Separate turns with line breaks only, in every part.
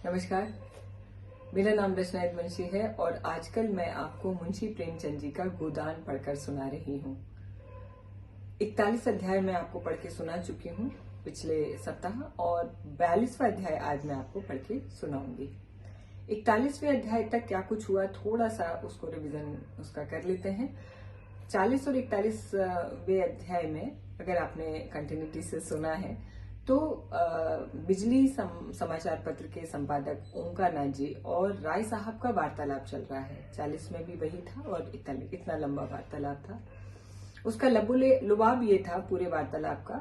नमस्कार, मेरा नाम रचना मुंशी है और आजकल मैं आपको मुंशी प्रेमचंद जी का गोदान पढ़कर सुना रही हूँ। 41 अध्याय मैं आपको पढ़ के सुना चुकी हूँ पिछले सप्ताह और 42वां अध्याय आज मैं आपको पढ़ के सुनाऊंगी। 41वें अध्याय तक क्या कुछ हुआ थोड़ा सा उसको रिवीजन उसका कर लेते हैं। 40 और 41वें अध्याय में अगर आपने कंटिन्यूटी से सुना है तो बिजली समाचार पत्र के संपादक ओंकार नाथ जी और राय साहब का वार्तालाप चल रहा है। 40 में भी वही था और इतना लंबा वार्तालाप था। उसका लुभाव ये था पूरे वार्तालाप का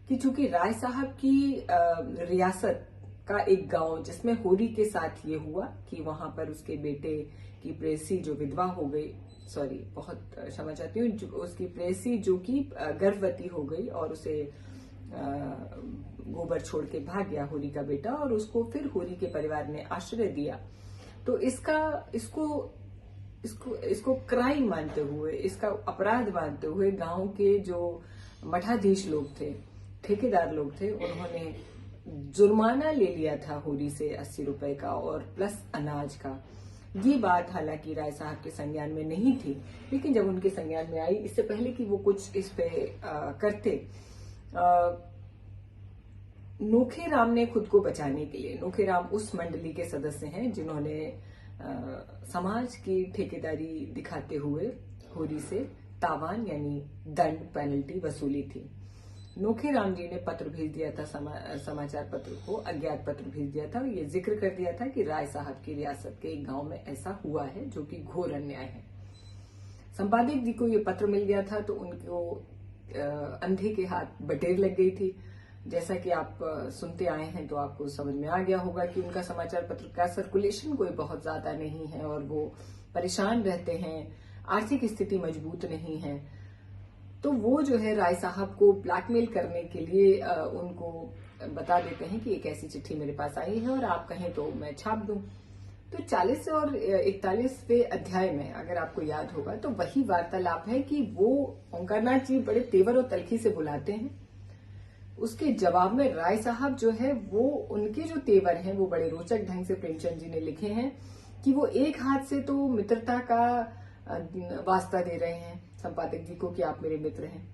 कि चूंकि राय साहब की रियासत का एक गांव जिसमें होरी के साथ ये हुआ कि वहां पर उसके बेटे की प्रेयसी जो विधवा हो गई, सॉरी बहुत क्षमा चाहती हूँ, उसकी प्रेयसी जो कि गर्भवती हो गई और उसे गोबर छोड़ के भाग गया होरी का बेटा और उसको फिर होरी के परिवार ने आश्रय दिया। तो इसको क्राइम मानते हुए, इसका अपराध मानते हुए गांव के जो मठाधीश लोग थे, ठेकेदार लोग थे, उन्होंने जुर्माना ले लिया था होरी से 80 रुपए का और प्लस अनाज का। ये बात हालांकि राय साहब के संज्ञान में नहीं थी, लेकिन जब उनके संज्ञान में आई, इससे पहले कि वो कुछ इस पे करते, नोखेराम ने खुद को बचाने के लिए, नोखेराम उस मंडली के सदस्य हैं जिन्होंने समाज की ठेकेदारी दिखाते हुए होरी से तावान यानी दंड पेनल्टी वसूली थी। नोखेराम जी ने पत्र भेज दिया था, समाचार पत्र को अज्ञात पत्र भेज दिया था। ये जिक्र कर दिया था कि राय साहब की रियासत के एक गांव में ऐसा हुआ है जो कि घोर अन्याय है। संपादक जी को ये पत्र मिल गया था तो उनको अंधे के हाथ बटेर लग गई थी। जैसा कि आप सुनते आए हैं तो आपको समझ में आ गया होगा कि उनका समाचार पत्र का सर्कुलेशन कोई बहुत ज्यादा नहीं है और वो परेशान रहते हैं, आर्थिक स्थिति मजबूत नहीं है। तो वो जो है राय साहब को ब्लैकमेल करने के लिए उनको बता देते हैं कि एक ऐसी चिट्ठी मेरे पास आई है और आप कहें तो मैं छाप दूं। तो 40 और 41वें अध्याय में अगर आपको याद होगा तो वही वार्तालाप है कि वो ओंकारनाथ जी बड़े तेवर और तलखी से बुलाते हैं। उसके जवाब में राय साहब जो है वो उनके जो तेवर हैं वो बड़े रोचक ढंग से प्रेमचंद जी ने लिखे हैं कि वो एक हाथ से तो मित्रता का वास्ता दे रहे हैं संपादक जी को कि आप मेरे मित्र हैं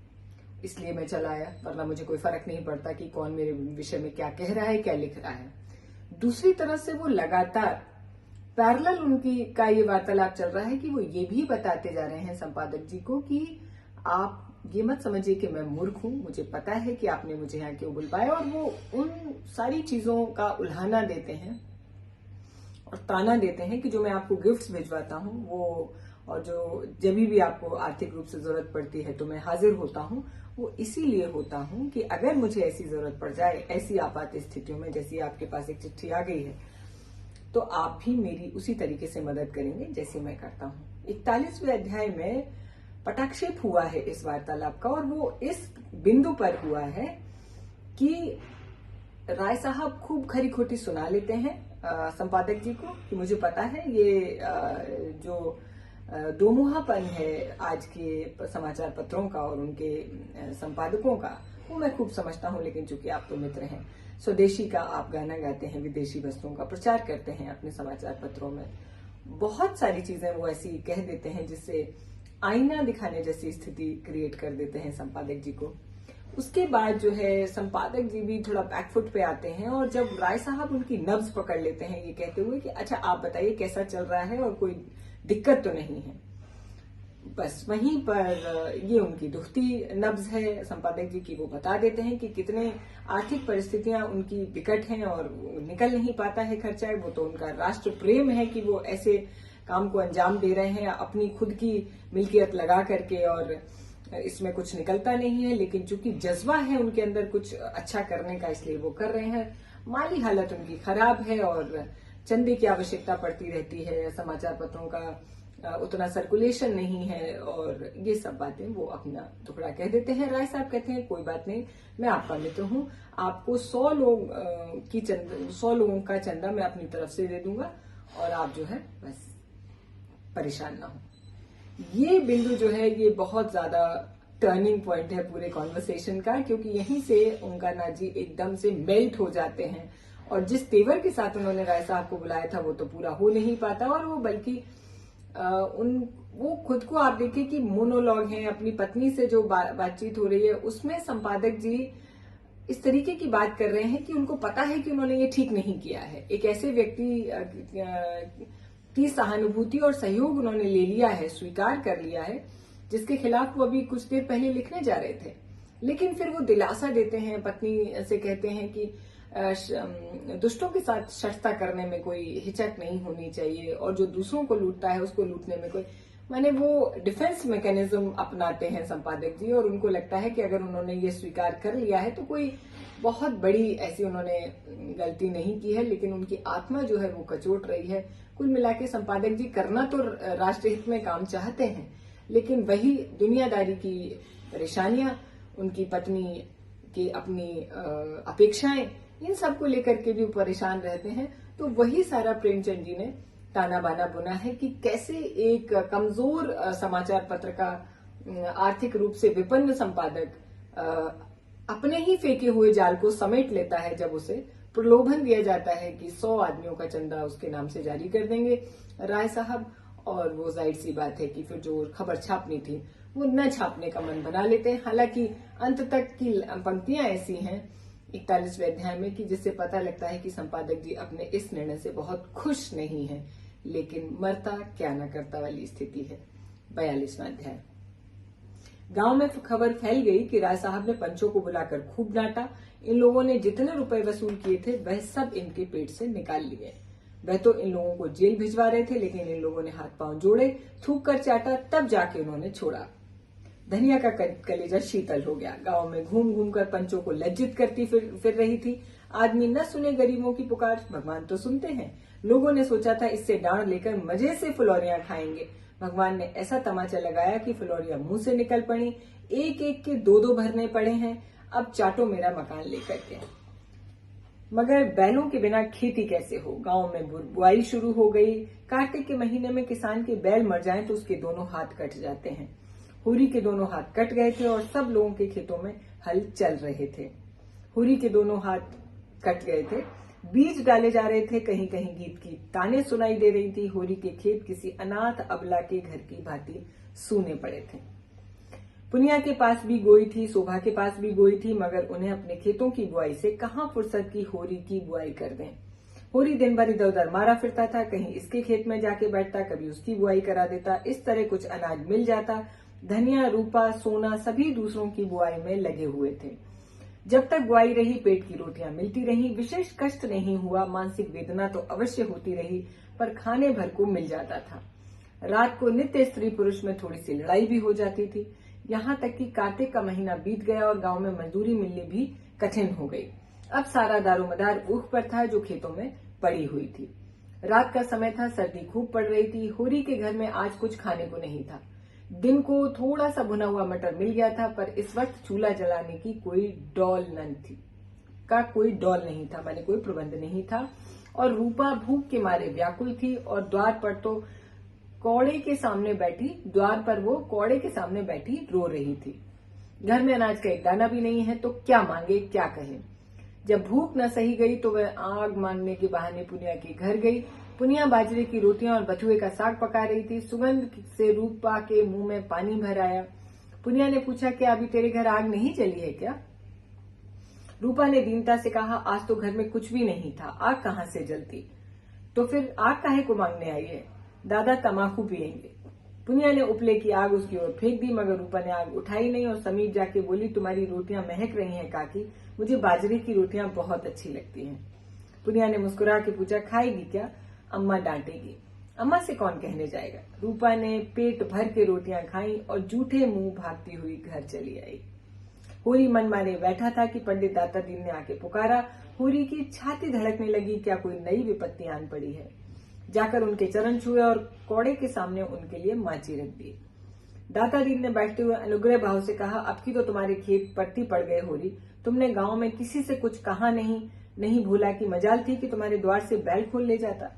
इसलिए मैं चला आया, वरना मुझे कोई फर्क नहीं पड़ता कि कौन मेरे विषय में क्या कह रहा है, क्या लिख रहा है। दूसरी तरफ से वो लगातार पैरेलल उनकी का ये वार्तालाप चल रहा है कि वो ये भी बताते जा रहे हैं संपादक जी को कि आप ये मत समझिए कि मैं मूर्ख हूं, मुझे पता है कि आपने मुझे यहाँ क्यों बुलवाया, और वो उन सारी चीजों का उल्हाना देते हैं और ताना देते हैं कि जो मैं आपको गिफ्ट्स भिजवाता हूँ वो, और जो जब भी आपको आर्थिक रूप से जरूरत पड़ती है तो मैं हाजिर होता हूँ, वो इसीलिए होता हूँ कि अगर मुझे ऐसी जरूरत पड़ जाए, ऐसी आपात स्थितियों में जैसी आपके पास एक चिट्ठी आ गई है, तो आप भी मेरी उसी तरीके से मदद करेंगे जैसे मैं करता हूँ। 41वें अध्याय में पटाक्षेप हुआ है इस वार्तालाप का और वो इस बिंदु पर हुआ है कि राय साहब खूब खरी खोटी सुना लेते हैं संपादक जी को कि मुझे पता है ये जो दोमुहापन है आज के समाचार पत्रों का और उनके संपादकों का, वो मैं खूब समझता हूँ, लेकिन चूंकि आप तो मित्र हैं, स्वदेशी का आप गाना गाते हैं, विदेशी वस्तुओं का प्रचार करते हैं अपने समाचार पत्रों में, बहुत सारी चीजें वो ऐसी कह देते हैं जिससे आईना दिखाने जैसी स्थिति क्रिएट कर देते हैं संपादक जी को। उसके बाद जो है संपादक जी भी थोड़ा बैकफुट पे आते हैं और जब राय साहब उनकी नब्ज पकड़ लेते हैं ये कहते हुए कि अच्छा आप बताइए कैसा चल रहा है और कोई दिक्कत तो नहीं है, बस वहीं पर ये उनकी दुखती नब्ज है संपादक जी की। वो बता देते हैं कि कितने आर्थिक परिस्थितियां उनकी विकट हैं और निकल नहीं पाता है खर्चा। वो तो उनका राष्ट्र प्रेम है कि वो ऐसे काम को अंजाम दे रहे हैं अपनी खुद की मिल्कियत लगा करके और इसमें कुछ निकलता नहीं है, लेकिन चूंकि जज्बा है उनके अंदर कुछ अच्छा करने का, इसलिए वो कर रहे हैं। माली हालत उनकी खराब है और चंदे की आवश्यकता पड़ती रहती है, समाचार पत्रों का उतना सर्कुलेशन नहीं है और ये सब बातें वो अपना टुकड़ा कह देते हैं। राय साहब कहते हैं कोई बात नहीं, मैं आपका मित्र हूं, आपको 100 लोगों का चंदा मैं अपनी तरफ से दे दूंगा और आप जो है बस परेशान ना हो। ये बिंदु जो है ये बहुत ज्यादा टर्निंग पॉइंट है पूरे कॉन्वर्सेशन का, क्योंकि यहीं से ओंकारनाथ जी एकदम से मेल्ट हो जाते हैं और जिस तेवर के साथ उन्होंने राय साहब को बुलाया था वो तो पूरा हो नहीं पाता, और वो बल्कि वो खुद को आप देखिए कि मोनोलॉग है, अपनी पत्नी से जो बातचीत हो रही है उसमें संपादक जी इस तरीके की बात कर रहे हैं कि उनको पता है कि उन्होंने ये ठीक नहीं किया है। एक ऐसे व्यक्ति की सहानुभूति और सहयोग उन्होंने ले लिया है, स्वीकार कर लिया है, जिसके खिलाफ वो अभी कुछ देर पहले लिखने जा रहे थे, लेकिन फिर वो दिलासा देते हैं, पत्नी से कहते हैं कि दुष्टों के साथ शर्ता करने में कोई हिचक नहीं होनी चाहिए, और जो दूसरों को लूटता है उसको लूटने में कोई, माने वो डिफेंस मैकेनिज्म अपनाते हैं संपादक जी, और उनको लगता है कि अगर उन्होंने ये स्वीकार कर लिया है तो कोई बहुत बड़ी ऐसी उन्होंने गलती नहीं की है, लेकिन उनकी आत्मा जो है वो कचोट रही है। कुल मिला के संपादक जी करना तो राष्ट्रहित में काम चाहते हैं, लेकिन वही दुनियादारी की परेशानियां, उनकी पत्नी की अपनी अपेक्षाएं, इन सब को लेकर के भी परेशान रहते हैं। तो वही सारा प्रेमचंद जी ने ताना बाना बुना है कि कैसे एक कमजोर समाचार पत्र का आर्थिक रूप से विपन्न संपादक अपने ही फेंके हुए जाल को समेट लेता है जब उसे प्रलोभन दिया जाता है कि 100 आदमियों का चंदा उसके नाम से जारी कर देंगे राय साहब, और वो जाहिर सी बात है कि फिर जो खबर छापनी थी वो न छापने का मन बना लेते हैं। हालांकि अंत तक की पंक्तियां ऐसी हैं 41वें अध्याय में कि जिससे पता लगता है कि संपादक जी अपने इस निर्णय से बहुत खुश नहीं है, लेकिन मरता क्या न करता वाली स्थिति है। 42वां अध्याय। गांव में खबर फैल गई कि राय साहब ने पंचों को बुलाकर खूब डांटा। इन लोगों ने जितने रुपए वसूल किए थे वह सब इनके पेट से निकाल लिए। वह तो इन लोगों को जेल भिजवा रहे थे, लेकिन इन लोगों ने हाथ पांव जोड़े, थूक कर चाटा, तब जाके उन्होंने छोड़ा। धनिया का कलेजा शीतल हो गया। गांव में घूम घूम कर पंचों को लज्जित करती फिर रही थी। आदमी न सुने गरीबों की पुकार, भगवान तो सुनते हैं। लोगों ने सोचा था इससे डांड लेकर मजे से फुलौरियां खाएंगे। भगवान ने ऐसा तमाचा लगाया कि फुलौरियां मुंह से निकल पड़ी। एक एक के 2-2 भरने पड़े हैं। अब चाटो मेरा मकान लेकर के। मगर बैलों के बिना खेती कैसे हो। गांव में बुआई शुरू हो गई। कार्तिक के महीने में किसान के बैल मर जाएं तो उसके दोनों हाथ कट जाते हैं। हुरी के दोनों हाथ कट गए थे और सब लोगों के खेतों में हल चल रहे थे। हुरी के दोनों हाथ कट गए थे, बीज डाले जा रहे थे, कहीं कहीं गीत की ताने सुनाई दे रही थी। होरी के खेत किसी अनाथ अबला के घर की भांति सूने पड़े थे। पुनिया के पास भी गोई थी, शोभा के पास भी गोई थी, मगर उन्हें अपने खेतों की बुआई से कहां फुर्सत की होरी की बुआई कर दें। होरी दिन भर इधर उधर मारा फिरता था, कहीं इसके खेत में जाके बैठता, कभी उसकी बुआई करा देता। इस तरह कुछ अनाज मिल जाता। धनिया, रूपा, सोना सभी दूसरों की बुआई में लगे हुए थे। जब तक बुआई रही पेट की रोटियां मिलती रही, विशेष कष्ट नहीं हुआ। मानसिक वेदना तो अवश्य होती रही, पर खाने भर को मिल जाता था। रात को नित्य स्त्री पुरुष में थोड़ी सी लड़ाई भी हो जाती थी। यहाँ तक कि कार्तिक का महीना बीत गया और गांव में मजदूरी मिलनी भी कठिन हो गई। अब सारा दारोमदार ऊख पर था जो खेतों में पड़ी हुई थी। रात का समय था, सर्दी खूब पड़ रही थी। होरी के घर में आज कुछ खाने को नहीं था। दिन को थोड़ा सा भुना हुआ मटर मिल गया था, पर इस वक्त चूल्हा जलाने की कोई डौल नहीं था, माने कोई प्रबंध नहीं था। और रूपा भूख के मारे व्याकुल थी और द्वार पर वो कौड़े के सामने बैठी रो रही थी। घर में अनाज का एक दाना भी नहीं है, तो क्या मांगे क्या कहे। जब भूख न सही गई तो वह आग मांगने के बहाने पुनिया के घर गई। पुनिया बाजरे की रोटियां और बथुए का साग पका रही थी। सुगंध से रूपा के मुंह में पानी भर आया। पुनिया ने पूछा, क्या अभी तेरे घर आग नहीं जली है क्या? रूपा ने दीनता से कहा, आज तो घर में कुछ भी नहीं था, आग कहां से जलती। तो फिर आग काहे को मांगने आई है? दादा तमाकू पियेंगे। पुनिया ने उपले की आग उसकी ओर फेंक दी, मगर रूपा ने आग उठाई नहीं और समीप जाके बोली, तुम्हारी रोटियां महक रही हैं काकी, मुझे बाजरे की रोटियां बहुत अच्छी लगती हैं। पुनिया ने मुस्कुरा के पूछा, खाएगी क्या? अम्मा डांटेगी। अम्मा से कौन कहने जाएगा। रूपा ने पेट भर के रोटियां खाई और जूठे मुंह भागती हुई घर चली आई। होरी मन माने बैठा था कि पंडित दाता दीन ने आके पुकारा। होरी की छाती धड़कने लगी, क्या कोई नई विपत्ति आन पड़ी है। जाकर उनके चरण छुए और कौड़े के सामने उनके लिए माची रख दी। दाता दीन ने बैठते हुए अनुग्रह भाव से कहा, अब की तो तुम्हारे खेत परती पड़ गए होरी, तुमने गांव में किसी से कुछ कहा नहीं भूला कि मजाल थी कि तुम्हारे द्वार से बैल खोल ले जाता।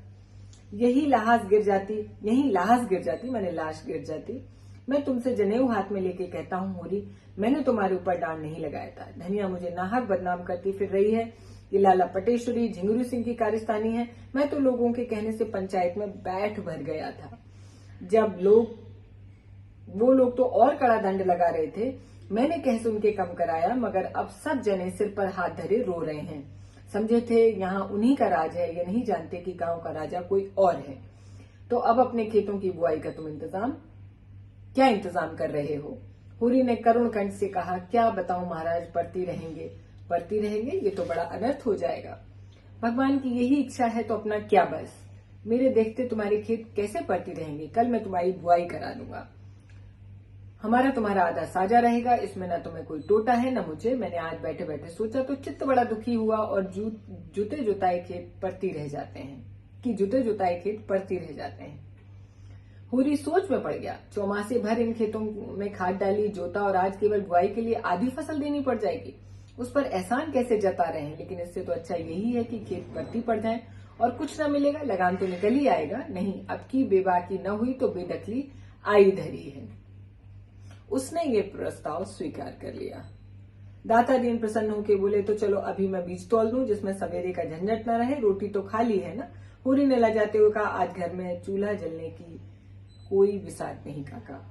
यही लाश गिर जाती, मैंने लाश गिर जाती। मैं तुमसे जनेऊ हाथ में लेके कहता हूँ होरी, मैंने तुम्हारे ऊपर डांड नहीं लगाया था। धनिया मुझे नाहक बदनाम करती फिर रही है। ये लाला पटेश्वरी, झिंगुरू सिंह की कारस्तानी है। मैं तो लोगों के कहने से पंचायत में बैठ भर गया था। जब वो लोग तो और कड़ा दंड लगा रहे थे। मैंने कह सुन के कम कराया, मगर अब सब जने सिर पर हाथ धरे रो रहे हैं। समझे थे यहाँ उन्हीं का राज है, ये नहीं जानते कि गांव का राजा कोई और है। तो अब अपने खेतों की बुआई का तुम क्या इंतजाम कर रहे हो? हुरी ने करुण कंठ से कहा, क्या बताऊं महाराज, पढ़ती रहेंगे, ये तो बड़ा अनर्थ हो जाएगा। भगवान की यही इच्छा है तो अपना क्या बस। मेरे देखते तुम्हारे खेत कैसे पढ़ती रहेंगे? कल मैं तुम्हारी बुआई करा दूंगा। हमारा तुम्हारा आधा साजा रहेगा, इसमें न तुम्हें कोई टोटा है न मुझे। मैंने आज बैठे बैठे सोचा तो चित्त बड़ा दुखी हुआ और जूते जुताए खेत पड़ती रह जाते हैं। हुरी सोच में पड़ गया। चौमासे भर इन खेतों में खाद डाली, जोता और आज केवल बुआई के लिए आधी फसल देनी पड़ जाएगी। उस पर एहसान कैसे जता रहे हैं। लेकिन इससे तो अच्छा यही है कि खेत पड़ती पड़ जाए और कुछ न मिलेगा, लगान तो निकल ही आएगा। नहीं, अब की बेबाकी न हुई तो बेदखली आई धरी है। उसने ये प्रस्ताव स्वीकार कर लिया। दाता दीन प्रसन्न होकर बोले, तो चलो अभी मैं बीज तोल दूं, जिसमें सवेरे का झंझट न रहे, रोटी तो खाली है ना। हुरी ने लजाते हुए कहा, आज घर में चूल्हा जलने की कोई विसात नहीं काका।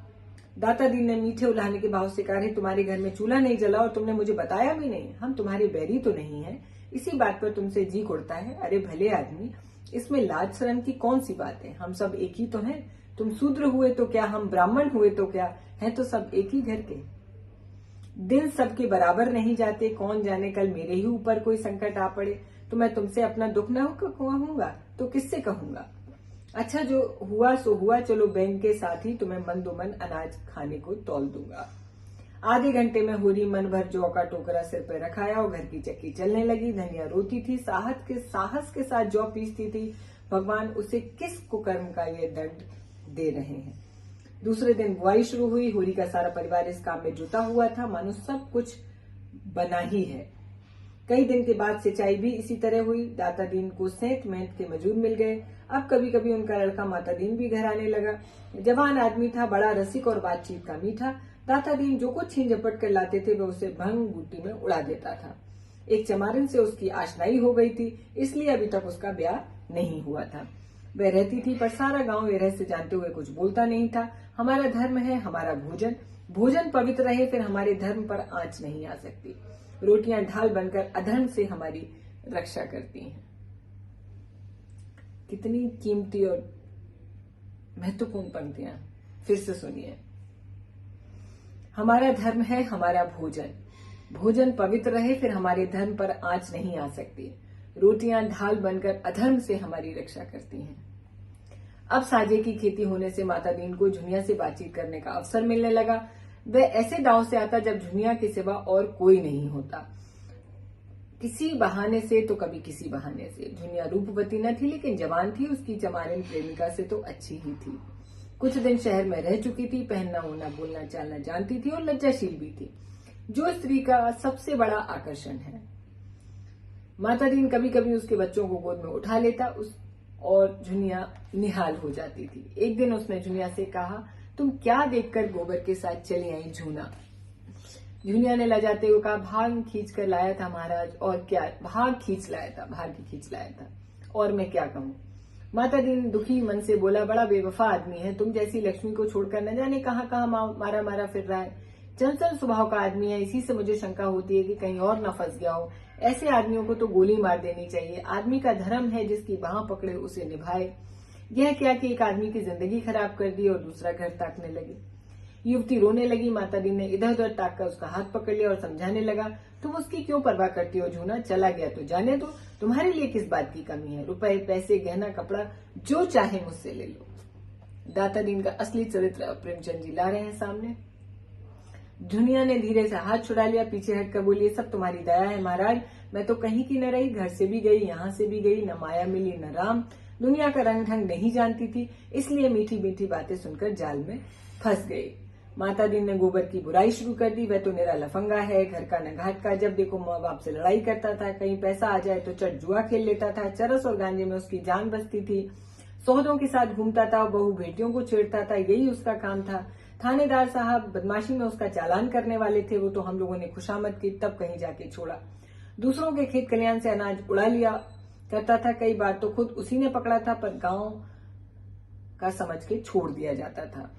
दाता दीन ने मीठे उल्हाने के भाव से कहा, तुम्हारे घर में चूल्हा नहीं जला और तुमने मुझे बताया भी नहीं। हम तुम्हारे बैरी तो नहीं है, इसी बात पर तुमसे जी उड़ता है। अरे भले आदमी, इसमें लाज शर्म की कौन सी बात है? हम सब एक ही तो हैं। तुम शूद्र हुए तो क्या, हम ब्राह्मण हुए तो क्या, हैं तो सब एक ही घर के। दिन सबके बराबर नहीं जाते। कौन जाने कल मेरे ही ऊपर कोई संकट आ पड़े तो मैं तुमसे अपना दुख न कहूंगा तो किससे कहूंगा? अच्छा, जो हुआ सो हुआ। चलो बैंक के साथ ही तुम्हें मन अनाज खाने को तौल दूंगा। आधे घंटे में हुरी मन भर जौ का टोकरा सिर पर रखाया और घर की चक्की चलने लगी। धनिया रोती थी, साहस के साथ जौ पीसती थी। भगवान उसे किस कुकर्म का ये दंड दे रहे हैं। दूसरे दिन बुआई शुरू हुई। हुरी का सारा परिवार इस काम में जुटा हुआ था, मानो सब कुछ बना ही है। कई दिन के बाद सिंचाई भी इसी तरह हुई। दाता दीन को सेंत मेंत के मजूर मिल गए। अब कभी कभी उनका लड़का माता दीन भी घर आने लगा। जवान आदमी था, बड़ा रसिक और बातचीत का मीठा। दाता दीन जो कुछ छीन झपट कर लाते थे वह उसे भंग बूटी में उड़ा देता था। एक चमारिन से उसकी आशनाई हो गई थी, इसलिए अभी तक उसका ब्याह नहीं हुआ था। वह रहती थी, पर सारा गांव ये रहस्य जानते हुए कुछ बोलता नहीं था। हमारा धर्म है, हमारा भोजन पवित्र रहे, फिर हमारे धर्म पर आंच नहीं आ सकती। रोटियां ढाल बनकर अधर्म से हमारी रक्षा करती हैं। कितनी कीमती और महत्वपूर्ण पंक्तियां, फिर से सुनिए। हमारा धर्म है, हमारा भोजन पवित्र रहे, फिर हमारे धर्म पर आंच नहीं आ सकती। रोटियां ढाल बनकर अधर्म से हमारी रक्षा करती हैं। अब साजे की खेती होने से माता दीन को झुनिया से बातचीत करने का अवसर मिलने लगा। वह ऐसे गांव से आता जब झुनिया के सिवा और कोई नहीं होता। किसी बहाने से तो कभी किसी बहाने से। झुनिया रूपवती न थी, लेकिन जवान थी। उसकी चमारिन प्रेमिका से तो अच्छी ही थी। कुछ दिन शहर में रह चुकी थी, पहनना ओढ़ना बोलना चालना जानती थी और लज्जाशील भी थी, जो स्त्री का सबसे बड़ा आकर्षण है। माता दीन कभी कभी उसके बच्चों को गोद में उठा लेता और झुनिया निहाल हो जाती थी। एक दिन उसने झुनिया से कहा, तुम क्या देखकर गोबर के साथ चली आई झूना? झुनिया ने लजाते हुए कहा, भाग खींच कर लाया था महाराज। और क्या? भाग की खींच लाया था और मैं क्या कहूँ? माता दीन दुखी मन से बोला, बड़ा बेवफा आदमी है, तुम जैसी लक्ष्मी को छोड़कर न जाने कहाँ कहाँ मारा फिर रहा है। चंचल स्वभाव का आदमी है, इसी से मुझे शंका होती है कि कहीं और न फंस गया हो। ऐसे आदमियों को तो गोली मार देनी चाहिए। आदमी का धर्म है जिसकी बाह पकड़े उसे निभाए। यह क्या कि एक आदमी की जिंदगी खराब कर दी और दूसरा घर ताकने लगी। युवती रोने लगी। माता दीन ने इधर उधर ताक कर उसका हाथ पकड़ लिया और समझाने लगा, तुम उसकी क्यों परवाह करती हो झूना? चला गया तो जाने दो, तुम्हारे लिए किस बात की कमी है? रुपए पैसे गहना कपड़ा जो चाहे मुझसे ले लो। दाता दीन का असली चरित्र प्रेमचंद जी ला रहे हैं सामने। झुनिया ने धीरे से हाथ छुड़ा लिया, पीछे हटकर बोली, सब तुम्हारी दया है महाराज। मैं तो कहीं की न रही, घर से भी गई, यहाँ से भी गई, न माया मिली न राम। दुनिया का रंग ढंग नहीं जानती थी, इसलिए मीठी मीठी बातें सुनकर जाल में फंस गई। माता दीन ने गोबर की बुराई शुरू कर दी। वह तो निरा लफंगा है, घर का न घाट का। जब देखो माँ बाप से लड़ाई करता था, कहीं पैसा आ जाए तो चट जुआ खेल लेता था। चरस और गांजे में उसकी जान बसती थी। सौदों के साथ घूमता था, बहू बेटियों को छेड़ता था, यही उसका काम था। थानेदार साहब बदमाशी में उसका चालान करने वाले थे, वो तो हम लोगों ने खुशामद की, तब कहीं जाके छोड़ा। दूसरों के खेत खलिहान से अनाज उड़ा लिया करता था। कई बार तो खुद उसी ने पकड़ा था, पर गांव का समझ के छोड़ दिया जाता था।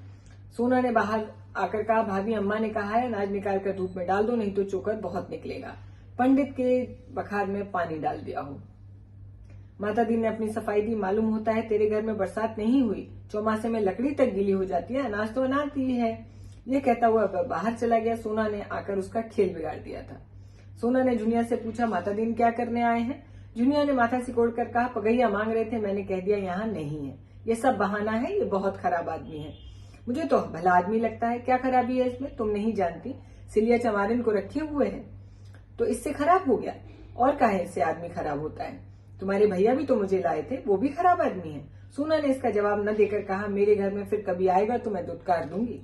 सोना ने बाहर आकर कहा, भाभी अम्मा ने कहा है अनाज निकाल कर धूप में डाल दो, नहीं तो चोकर बहुत निकलेगा। पंडित के बखार में पानी डाल दिया हो। माता दी ने अपनी सफाई दी, मालूम होता है तेरे घर में बरसात नहीं हुई, चौमासे में लकड़ी तक गीली हो जाती है, अनाज तो अनाज ही है। ये कहता हुआ बाहर चला गया। सोना ने आकर उसका खेल बिगाड़ दिया था। सोना ने जुनिया से पूछा, माता दी क्या करने आए हैं? जुनिया ने माथा सिकोड़ कर कहा, पगैया मांग रहे थे, मैंने कह दिया यहाँ नहीं है। ये सब बहाना है, ये बहुत खराब आदमी है। मुझे तो भला आदमी लगता है। क्या खराबी है इसमें? तुम नहीं जानती, सिलिया चमारिन को रखे हुए है तो इससे खराब हो गया। और काहे इससे आदमी खराब होता है? तुम्हारे भैया भी तो मुझे लाए थे, वो भी खराब आदमी है। सोना ने इसका जवाब न देकर कहा, मेरे घर में फिर कभी आएगा तो मैं दुत्कार दूंगी,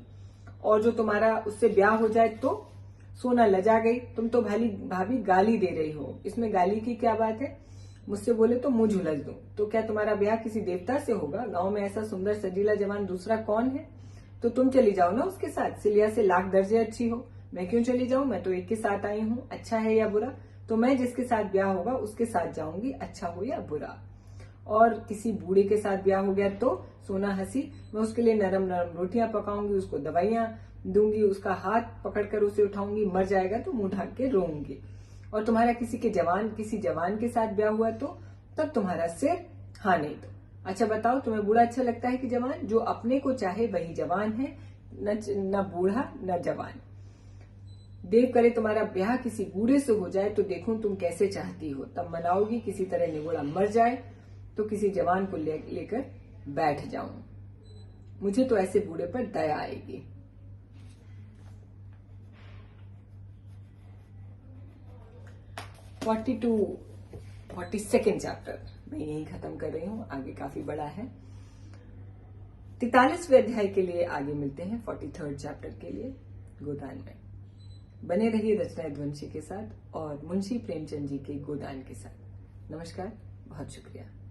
और जो तुम्हारा उससे ब्याह हो जाए तो। सोना लजा गई, तुम तो भाभी गाली दे रही हो, इसमें गाली की क्या बात है? मुझसे बोले तो मुंह झुलस दूं। तो क्या तुम्हारा ब्याह किसी देवता से होगा? गांव में ऐसा सुंदर सजीला जवान दूसरा कौन है? तो तुम चली जाओ ना उसके साथ, सिलिया से लाख दर्जे अच्छी हो। मैं क्यों चली जाऊं? मैं तो एक के साथ आई हूं, अच्छा है या बुरा? तो मैं जिसके साथ ब्याह होगा उसके साथ जाऊंगी, अच्छा हो या बुरा। और किसी बूढ़े के साथ ब्याह हो गया तो? सोना हंसी, मैं उसके लिए नरम नरम रोटियां पकाऊंगी, उसको दवाइयां दूंगी, उसका हाथ पकड़कर उसे उठाऊंगी, मर जाएगा तो मुंह ढक के रोऊंगी। और तुम्हारा किसी जवान के साथ ब्याह हुआ तो? तब तुम्हारा सिर, हाँ नहीं तो। अच्छा बताओ, तुम्हें बूढ़ा अच्छा लगता है कि जवान? जो अपने को चाहे वही जवान है, न बूढ़ा न जवान। देव करे तुम्हारा ब्याह किसी बूढ़े से हो जाए तो देखूं तुम कैसे चाहती हो, तब मनाओगी। किसी तरह निगोड़ा मर जाए तो किसी जवान को लेकर बैठ जाऊं। मुझे तो ऐसे बूढ़े पर दया आएगी। 42nd चैप्टर मैं यही खत्म कर रही हूं, आगे काफी बड़ा है। 43वें अध्याय के लिए आगे मिलते हैं 43rd चैप्टर के लिए गोदान में। बने रहिए रचना ध्वंशी के साथ और मुंशी प्रेमचंद जी के गोदान के साथ। नमस्कार, बहुत शुक्रिया।